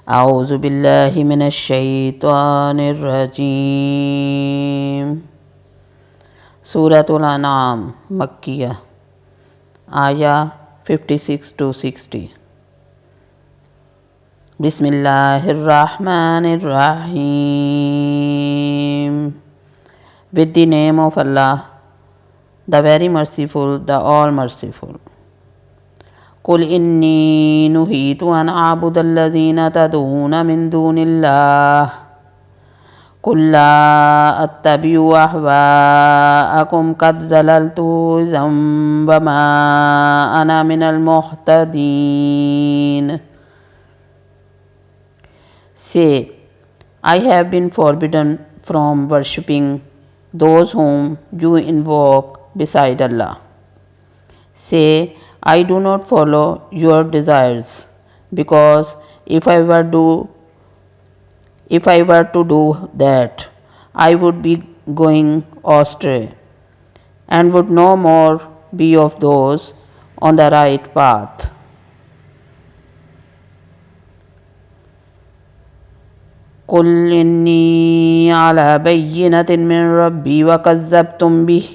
أعوذ بالله من الشيطان الرجيم Surah الانعام مكية Ayah 56 to 60 Bismillahirrahmanirrahim. With the name of Allah, the very merciful, the all merciful. قل إني نهيت أن أعبد الذين تدعون من دون الله قل لا أتبع أهواءكم قد ضللت إذا وما أنا من المهتدين. Say, I have been forbidden from worshipping those whom you invoke beside Allah. Say, I do not follow your desires, because if I were to do that, I would be going astray and would no more be of those on the right path. قل إني على بينة من ربي وكذبتم به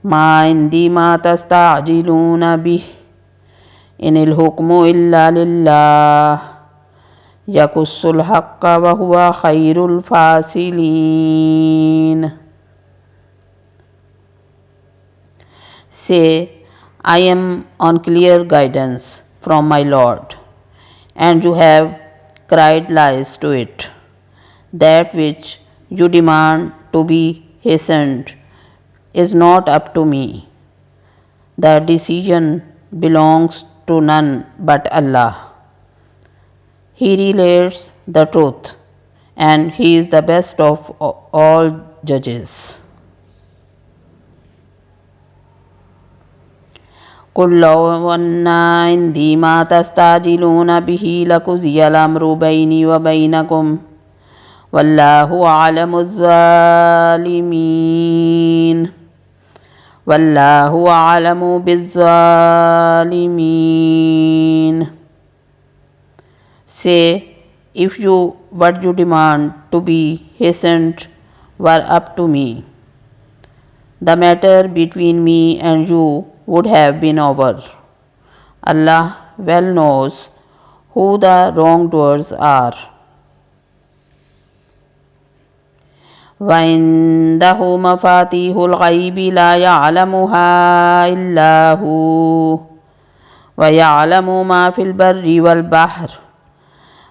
ما عندي ما تستعجلون به إن الحكم إلا لله يقص الحق وهو خير الفاصلين. Say, I am on clear guidance from my Lord, and you have cried lies to it. That which you demand to be hastened is not up to me. The decision belongs to none but Allah. He relates the truth, and He is the best of all judges. قل لو أن عندي ما تستعجلون به لقضي الأمر بيني وبينكم والله أعلم الظالمين والله أعلم بالظالمين. Say, if what you demand to be hastened were up to me, the matter between me and you would have been over. Allah well knows who the wrongdoers are. وعنده مفاتيح الغيب لا يعلمها إلا هو ويعلم ما في البر والبحر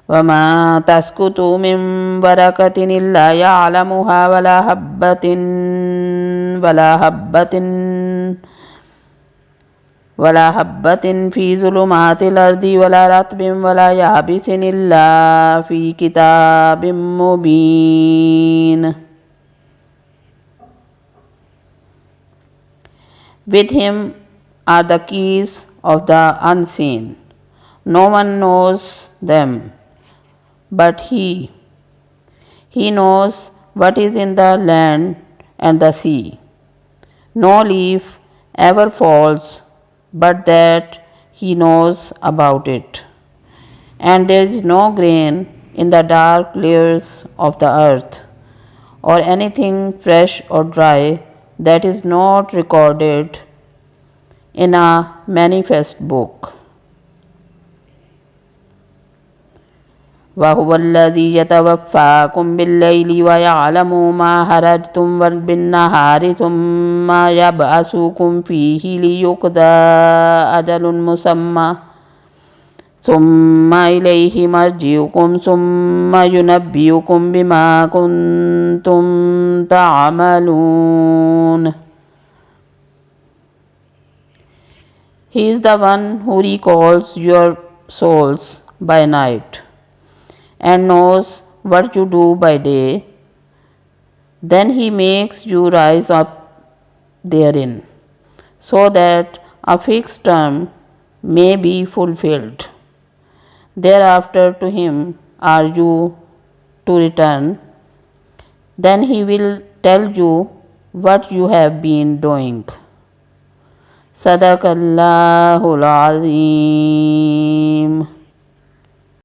وما تسقط من ورقة إلا يعلمها ولا حبة في ظلمات الأرض ولا رطب ولا يابس إلا في كتاب مبين. With him are the keys of the unseen. No one knows them but He. He knows what is in the land and the sea. No leaf ever falls but that He knows about it. And there is no grain in the dark layers of the earth, or anything fresh or dry that is not recorded in a manifest book. وهو الذي يتوفاكم بالليل ويعلم ما خرجتم بالنهار ثم يبعثكم فيه ليقضى أجل مسمى ثم إليه مرجعكم ثم ينبئكم بما كنتم تعملون. He is the one who recalls your souls by night and knows what you do by day. Then He makes you rise up therein, so that a fixed term may be fulfilled. Thereafter to Him are you to return. Then He will tell you what you have been doing. Sadaqallahul Azim.